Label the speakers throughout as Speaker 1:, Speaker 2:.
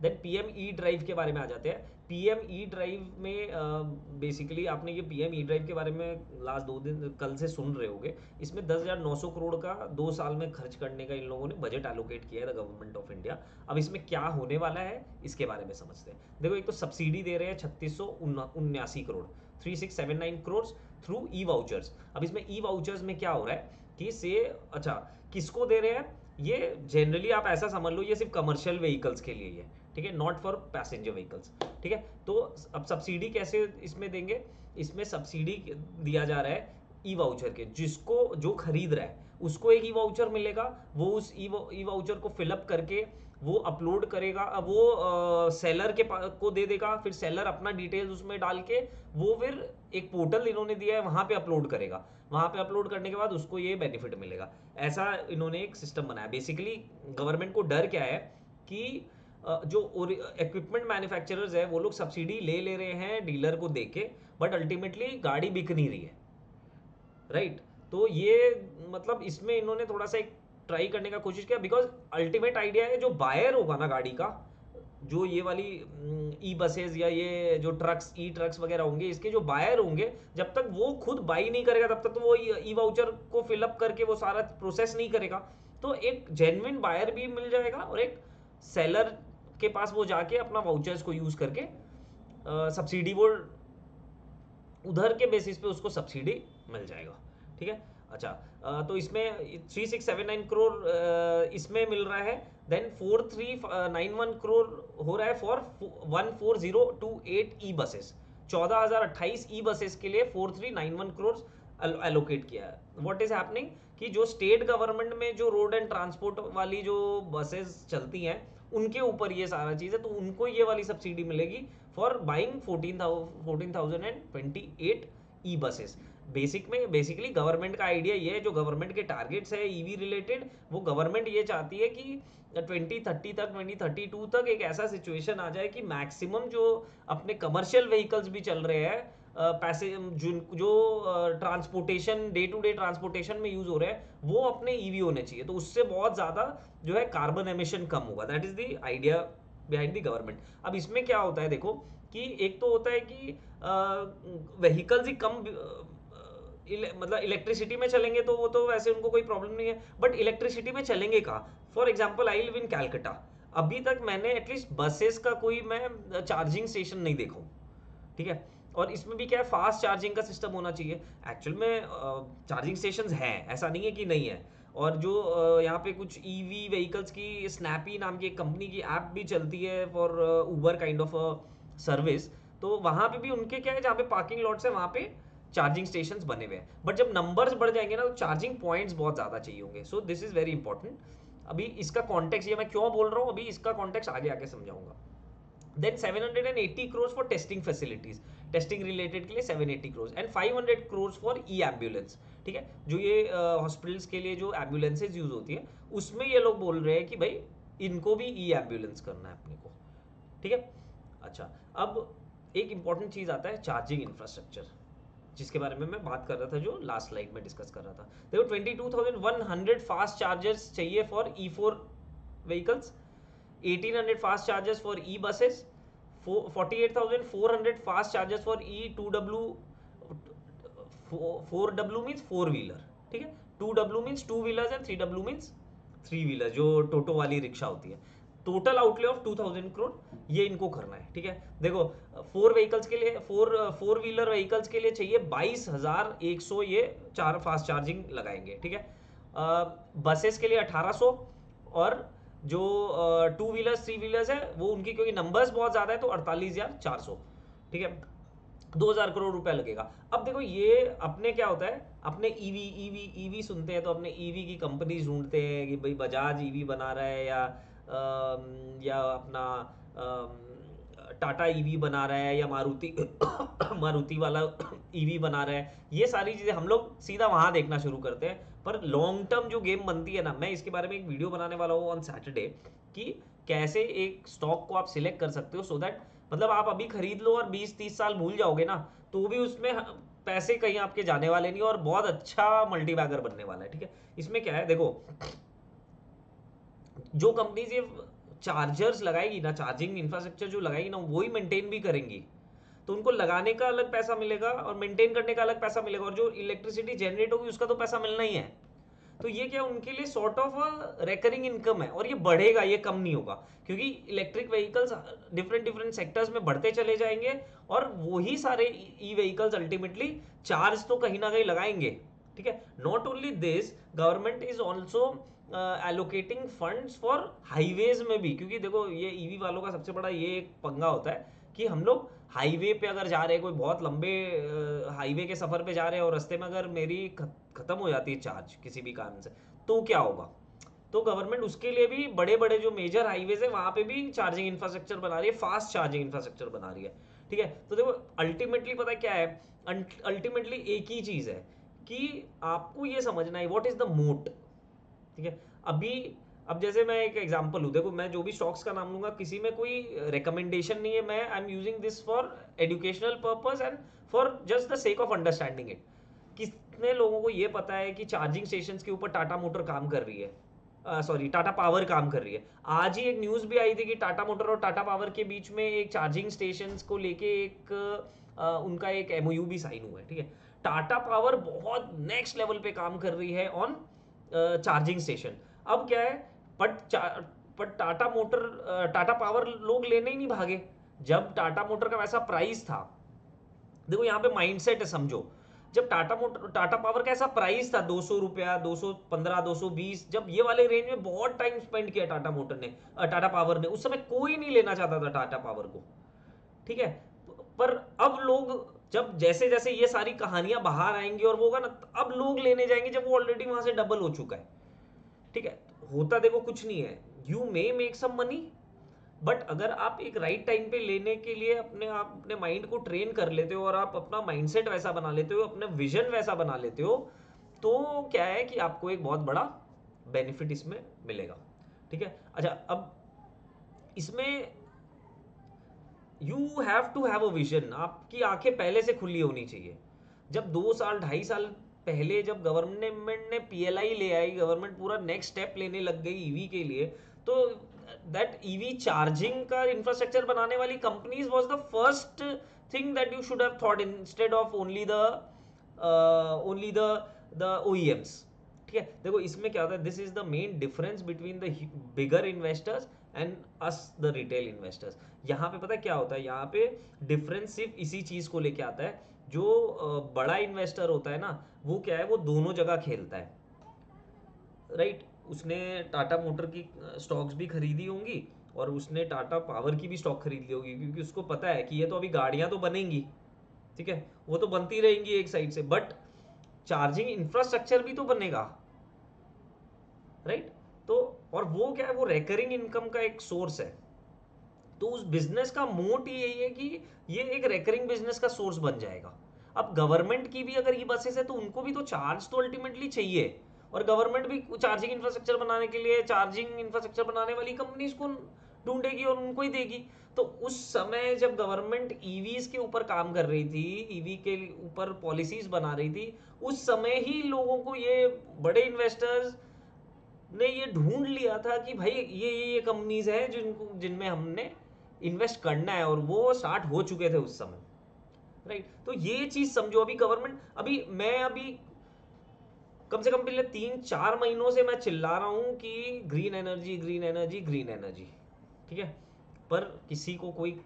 Speaker 1: Then PM E drive के बारे में आ जाते हैं। पीएम ई ड्राइव में बेसिकली आपने ये पीएम ई ड्राइव के बारे में लास्ट 2 दिन कल से सुन रहे होगे। इसमें 10,900 करोड़ का 2 साल में खर्च करने का इन लोगों ने बजट एलोकेट किया है, द गवर्नमेंट ऑफ इंडिया। अब इसमें क्या होने वाला है इसके बारे में समझते हैं। देखो, एक तो सब्सिडी दे रहे हैं 3679 करोड़, 3679 करोड़ थ्रू ई वाउचर्स। अब इसमें ई वाउचर्स में क्या हो रहा है कि अच्छा, किसको दे रहे हैं? ये जनरली आप ऐसा समझ लो, ये सिर्फ कमर्शियल व्हीकल्स के लिए है, ठीक है, नॉट फॉर पैसेंजर व्हीकल्स, ठीक है। तो अब सब्सिडी कैसे इसमें देंगे? इसमें सब्सिडी दिया जा रहा है ई वाउचर के, जिसको जो खरीद रहा है उसको एक ई वाउचर मिलेगा, वो उस ई वाउचर को फिलअप करके वो अपलोड करेगा, अब वो सेलर को दे देगा, फिर सेलर अपना डिटेल्स उसमें डाल के वो फिर एक पोर्टल इन्होंने दिया है वहां पे अपलोड करेगा। वहां पे अपलोड करने के बाद उसको ये बेनिफिट मिलेगा। ऐसा इन्होंने एक सिस्टम बनाया। बेसिकली गवर्नमेंट को डर क्या है कि जो इक्विपमेंट मैन्युफैक्चरर्स है वो लोग सब्सिडी ले रहे हैं डीलर को देके, बट अल्टीमेटली गाड़ी बिक नहीं रही है, राइट। तो ये मतलब इसमें इन्होंने थोड़ा सा एक ट्राई करने का कोशिश किया, बिकॉज अल्टीमेट आइडिया है जो बायर होगा ना गाड़ी का, जो ये वाली ई बसेस या ये जो ट्रक्स ई ट्रक्स वगैरह होंगे, इसके जो बायर होंगे, जब तक वो खुद बाई नहीं करेगा तब तक तो वो ई वाउचर को फिलअप करके वो सारा प्रोसेस नहीं करेगा। तो एक जेन्युइन बायर भी मिल जाएगा और एक सेलर के पास वो जाके अपना वाउचर्स को यूज करके सब्सिडी वो उधर के बेसिस पे उसको सब्सिडी मिल जाएगा, ठीक है। अच्छा, तो इसमें 3679 करोड़ इसमें मिल रहा है। देन 4391 करोड़ हो रहा है for 14028 e buses. 14,028 e buses के लिए 4391 करोड़ एलोकेट किया है। व्हाट इज हैपनिंग कि जो स्टेट गवर्नमेंट में जो रोड एंड ट्रांसपोर्ट वाली जो बसेस चलती हैं उनके ऊपर ये सारा चीज़ है, तो उनको ये वाली सब्सिडी मिलेगी for buying 14,028 e buses. Basically government का आइडिया ये है, जो गवर्नमेंट के टारगेट्स है ईवी रिलेटेड, वो गवर्नमेंट ये चाहती है कि 2030 तक 2032 तक एक ऐसा सिचुएशन आ जाए कि मैक्सिमम जो अपने कमर्शियल व्हीकल्स भी चल रहे हैं, पैसे जो transportation day to day transportation में यूज हो रहे हैं, वो अपने ईवी होने चाहिए। तो उससे बहुत ज़्यादा जो है कार्बन एमिशन कम होगा। That is the idea behind the government. अब इसमें क्या होता है देखो कि एक तो होता है कि व्हीकल्स ही कम मतलब इलेक्ट्रिसिटी में चलेंगे तो वो तो वैसे उनको कोई प्रॉब्लम नहीं है, बट इलेक्ट्रिसिटी में चलेंगे कहाँ? For example I live in Calcutta, अभी तक मैंने एटलीस्ट बसेस का कोई मैं चार्जिंग स्टेशन नहीं देखा हूँ, ठीक है। और इसमें भी क्या है, फास्ट चार्जिंग का सिस्टम होना चाहिए। एक्चुअल में चार्जिंग स्टेशंस हैं, ऐसा नहीं है कि नहीं है। और जो यहाँ पे कुछ ईवी व्हीकल्स की स्नैपी नाम की एक कंपनी की ऐप भी चलती है for Uber kind of service, तो वहाँ पे भी उनके क्या है, जहाँ पे पार्किंग लॉट्स है वहाँ पे चार्जिंग स्टेशंस बने हुए हैं। बट जब नंबर्स बढ़ जाएंगे ना तो चार्जिंग पॉइंट्स बहुत ज़्यादा चाहिए होंगे। So this is very important. अभी इसका कॉन्टेक्स्ट ये मैं क्यों बोल रहा हूँ, अभी इसका कॉन्टेक्स्ट आगे आके समझाऊंगा। Then 780 crore for testing facilities, testing related के लिए 780 crore and 500 crore for E ambulance, ठीक है। जो ये हॉस्पिटल्स के लिए जो एम्बुलेंसेज यूज होती है उसमें ये लोग बोल रहे हैं कि भाई इनको भी ई एम्बुलेंस करना है अपने को, ठीक है। अच्छा, अब एक इंपॉर्टेंट चीज आता है चार्जिंग इंफ्रास्ट्रक्चर, जिसके बारे में मैं बात कर रहा था, जो लास्ट स्लाइड में डिस्कस कर रहा था। देखो 22,100 फास्ट चार्जर्स चाहिए for E4 vehicles, 1800 fast chargers for e buses, 48,400 fast chargers for E2W, 4W means 4 wheeler, ठीक है, 2W means 2 wheelers and 3W means 3 wheeler, जो टोटो वाली रिक्शा होती है। टोटल आउटले ऑफ 2000 करोड़ ये इनको करना है, ठीक है। देखो 4 व्हीकल्स के लिए, 4 व्हीलर व्हीकल्स के लिए चाहिए 22,100 ये 4 फास्ट चार्जिंग लगाएंगे, ठीक है। बसेस के लिए 1800, और जो 2 व्हीलर्स 3 व्हीलर्स है वो उनकी क्योंकि नंबर्स बहुत ज़्यादा है तो 48,400, ठीक है, 2000 करोड़ रुपया लगेगा। अब देखो ये अपने क्या होता है, अपने ईवी सुनते हैं तो अपने ईवी की कंपनीज ढूंढते हैं कि भाई बजाज ईवी बना रहा है या अपना टाटा ईवी बना रहा है या मारुति मारुति वाला ईवी बना रहा है। ये सारी चीज़ें हम लोग सीधा वहाँ देखना शुरू करते हैं, पर लॉन्ग टर्म जो गेम बनती है ना, मैं इसके बारे में एक वीडियो बनाने वाला हूँ ऑन सैटरडे कि कैसे एक स्टॉक को आप सिलेक्ट कर सकते हो, सो दैट मतलब आप अभी खरीद लो और 20-30 साल भूल जाओगे ना तो भी उसमें पैसे कहीं आपके जाने वाले नहीं और बहुत अच्छा मल्टीबैगर बनने वाला है, ठीक है। इसमें क्या है देखो, जो कंपनीज ये चार्जर्स लगाएगी ना, चार्जिंग इंफ्रास्ट्रक्चर जो लगाएगी ना, वही मेंटेन भी करेंगी, तो उनको लगाने का अलग पैसा मिलेगा और मेंटेन करने का अलग पैसा मिलेगा, और जो इलेक्ट्रिसिटी जनरेट होगी उसका तो पैसा मिलना ही है। तो ये क्या उनके लिए सॉर्ट ऑफ रेकरिंग इनकम है, और ये बढ़ेगा, ये कम नहीं होगा, क्योंकि electric vehicles different different sectors में बढ़ते चले जाएंगे, और वही सारे ई व्हीकल्स अल्टीमेटली चार्ज तो कहीं ना कहीं लगाएंगे। ठीक है, not only this, government is also allocating funds for highways में भी, क्योंकि देखो ये ईवी वालों का सबसे बड़ा ये एक पंगा होता है कि हम लोग हाईवे पे अगर जा रहे हैं, कोई बहुत लंबे हाईवे के सफर पे जा रहे हैं, और रास्ते में अगर मेरी खत्म हो जाती है चार्ज किसी भी कारण से, तो क्या होगा? तो गवर्नमेंट उसके लिए भी बड़े बड़े जो मेजर हाईवेज है वहां पे भी चार्जिंग इंफ्रास्ट्रक्चर बना रही है, फास्ट चार्जिंग इंफ्रास्ट्रक्चर बना रही है। ठीक है, तो देखो अल्टीमेटली पता क्या है, अल्टीमेटली एक ही चीज है कि आपको ये समझना है व्हाट इज द मोट। ठीक है, अभी अब जैसे मैं एक एग्जांपल हूँ, देखो मैं जो भी स्टॉक्स का नाम लूंगा, किसी में कोई रिकमेंडेशन नहीं है, मैं I am using this for educational purpose and for just the sake of understanding it. कितने लोगों को ये पता है कि चार्जिंग स्टेशंस के ऊपर टाटा मोटर काम कर रही है, सॉरी टाटा पावर काम कर रही है। आज ही एक न्यूज भी आई थी कि टाटा मोटर और टाटा पावर के बीच में एक चार्जिंग स्टेशंस को लेके एक उनका एक एमओयू भी साइन हुआ है। ठीक है, टाटा पावर बहुत नेक्स्ट लेवल पे काम कर रही है ऑन चार्जिंग स्टेशन। अब क्या है, but Tata motor Tata power लोग लेने ही नहीं भागे, जब टाटा मोटर का वैसा प्राइस था। देखो यहाँ पे माइंडसेट है, समझो, जब टाटा पावर का ऐसा प्राइस था 200 रुपया, 215, 220, जब ये वाले रेंज में बहुत टाइम स्पेंड किया टाटा मोटर ने, टाटा पावर ने, उस समय कोई नहीं लेना चाहता था टाटा पावर को। ठीक है, पर अब लोग, जब जैसे जैसे ये सारी कहानियां बाहर आएंगी और वो होगा ना, अब लोग लेने जाएंगे जब वो ऑलरेडी वहां से डबल हो चुका है। ठीक है, होता देखो कुछ नहीं है, you may make some money, but अगर आप एक राइट टाइम पे लेने के लिए अपने माइंड को ट्रेन कर लेते हो, और आप अपना माइंडसेट वैसा बना लेते हो, अपना विजन वैसा बना लेते हो, तो क्या है कि आपको एक बहुत बड़ा बेनिफिट इसमें मिलेगा। ठीक है, अच्छा, अब इसमें you have to have a vision, आपकी आंखें पहले से खुली होनी चाहिए। जब 2 साल 2.5 साल पहले जब गवर्नमेंट ने पीएलआई ले आई, गवर्नमेंट पूरा नेक्स्ट स्टेप लेने लग गई ईवी के लिए, तो दैट ईवी चार्जिंग का इंफ्रास्ट्रक्चर बनाने वाली companies was the first thing that you should have thought instead of only the OEMs. ठीक है, देखो इसमें क्या होता है, this is the main difference between the bigger investors and us the retail investors. यहाँ पे पता है क्या होता है, यहाँ पे डिफरेंस सिर्फ इसी चीज को लेके आता है, जो बड़ा इन्वेस्टर होता है ना, वो क्या है, वो दोनों जगह खेलता है। राइट, उसने टाटा मोटर की स्टॉक्स भी खरीदी होंगी, और उसने टाटा पावर की भी स्टॉक खरीद ली होगी, क्योंकि उसको पता है कि ये तो अभी गाड़ियां तो बनेंगी, ठीक है, वो तो बनती रहेंगी एक साइड से, बट चार्जिंग इंफ्रास्ट्रक्चर भी तो बनेगा। राइट, तो और वो क्या है, वो रेकरिंग इनकम का एक सोर्स है। तो उस बिजनेस का मोट ही यही है कि ये एक रेकरिंग बिजनेस का सोर्स बन जाएगा। अब गवर्नमेंट की भी अगर ये बसेस है, तो उनको भी तो चार्ज तो अल्टीमेटली चाहिए, और गवर्नमेंट भी चार्जिंग इंफ्रास्ट्रक्चर बनाने के लिए चार्जिंग इंफ्रास्ट्रक्चर बनाने वाली कंपनीज को ढूंढेगी और उनको ही देगी। तो उस समय जब गवर्नमेंट ईवीज के ऊपर काम कर रही थी, ईवी के ऊपर पॉलिसीज बना रही थी, उस समय ही लोगों को ये बड़े इन्वेस्टर्स ने ये ढूंढ लिया था कि भाई ये कंपनीज है जिनमें हमने इन्वेस्ट करना है, और वो स्टार्ट हो चुके थे उस समय। राइट, तो ये चीज समझो, अभी गवर्नमेंट, अभी कम से कम पिछले 3-4 महीनों से मैं चिल्ला रहा हूं कि green energy, green energy, green energy. ठीक है, पर किसी को कोई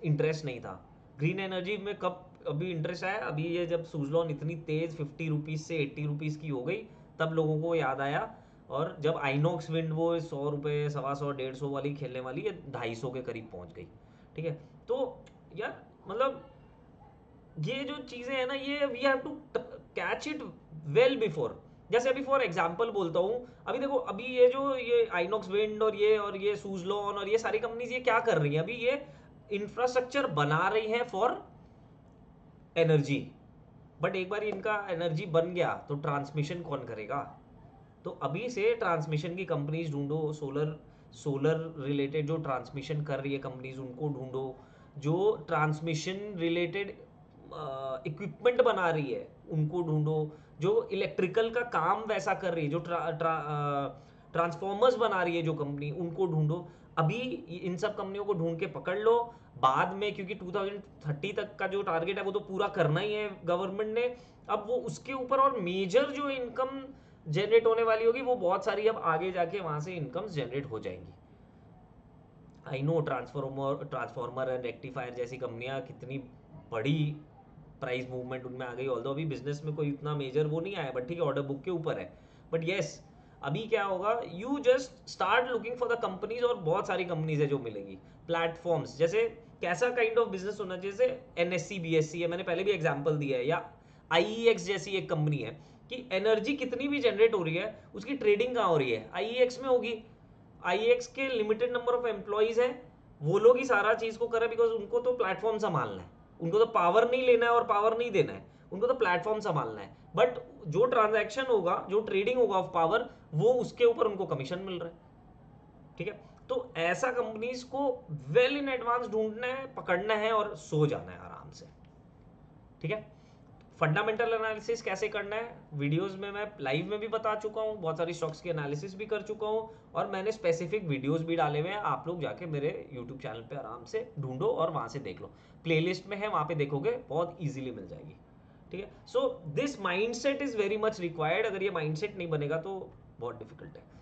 Speaker 1: इंटरेस्ट नहीं था ग्रीन एनर्जी में। कब अभी इंटरेस्ट आया, अभी ये जब सूजलॉन इतनी तेज 50 रुपीज से 80 रुपीज की हो गई, तब लोगों को याद आया। और जब आइनॉक्स विंड वो 100 रुपये, 125, 150 वाली खेलने वाली, ये 250 के करीब पहुंच गई। ठीक है, तो यार मतलब ये जो चीजें हैं ना, ये we have to catch it well before. जैसे अभी फॉर एग्जांपल बोलता हूँ, अभी देखो, अभी ये आइनॉक्स विंड और ये सूजलॉन और ये सारी कंपनीज ये क्या कर रही हैं, अभी ये इंफ्रास्ट्रक्चर बना रही हैं फॉर एनर्जी। बट एक बार इनका एनर्जी बन गया तो ट्रांसमिशन कौन करेगा? तो अभी से ट्रांसमिशन की कंपनीज ढूंढो, सोलर सोलर रिलेटेड जो ट्रांसमिशन कर रही है कंपनीज, उनको ढूंढो। जो ट्रांसमिशन रिलेटेड इक्विपमेंट बना रही है, उनको ढूंढो। जो इलेक्ट्रिकल का काम वैसा कर रही है, जो ट्रांसफॉर्मर्स बना रही है जो कंपनी, उनको ढूंढो अभी। इन सब कंपनियों को ढूंढ के पकड़ लो बाद में, क्योंकि 2030 तक का जो टारगेट है वो तो पूरा करना ही है गवर्नमेंट ने। अब वो उसके ऊपर और मेजर जो इनकम जनरेट होने वाली होगी वो बहुत सारी अब आगे जाके वहां से इनकम्स जनरेट हो जाएंगी। I know transformer and rectifier जैसी कंपनियां कितनी बड़ी प्राइस मूवमेंट उनमें आ गई, ऑल्दो अभी बिजनेस में कोई इतना मेजर वो नहीं आया, बट ठीक है ऑर्डर बुक के ऊपर है। बट येस, अभी क्या होगा, you just start looking for the companies, और बहुत सारी कंपनीज है जो मिलेंगी। प्लेटफॉर्म्स जैसे कैसा काइंड ऑफ बिजनेस होना चाहिए, जैसे एनएससी बीएससी है, मैंने पहले भी एग्जांपल दिया है, या आईईएक्स जैसी एक कंपनी है कि एनर्जी कितनी भी जनरेट हो रही है उसकी ट्रेडिंग कहाँ हो रही है, आईईएक्स में होगी। आईएक्स के लिमिटेड नंबर ऑफ एम्प्लॉइज हैं, वो लोग ही सारा चीज को करें, बिकॉज उनको तो प्लेटफॉर्म संभालना है, उनको तो पावर नहीं लेना है और पावर नहीं देना है, उनको तो प्लेटफॉर्म संभालना है। बट जो ट्रांजैक्शन होगा, जो ट्रेडिंग होगा ऑफ पावर, वो उसके ऊपर उनको कमीशन मिल रहा है। ठीक है, तो ऐसा कंपनीज को वेल इन एडवांस ढूंढना है, पकड़ना है और सो जाना है आराम से। ठीक है, फंडामेंटल एनालिसिस कैसे करना है वीडियोस में मैं लाइव में भी बता चुका हूँ, बहुत सारी स्टॉक्स की एनालिसिस भी कर चुका हूँ, और मैंने स्पेसिफिक वीडियोस भी डाले हुए हैं। आप लोग जाके मेरे यूट्यूब चैनल पे आराम से ढूंढो और वहां से देख लो, प्लेलिस्ट में है, वहां पे देखोगे, बहुत ईजिली मिल जाएगी। ठीक है, so this mindset is very much required. अगर ये माइंडसेट नहीं बनेगा तो बहुत डिफिकल्ट है।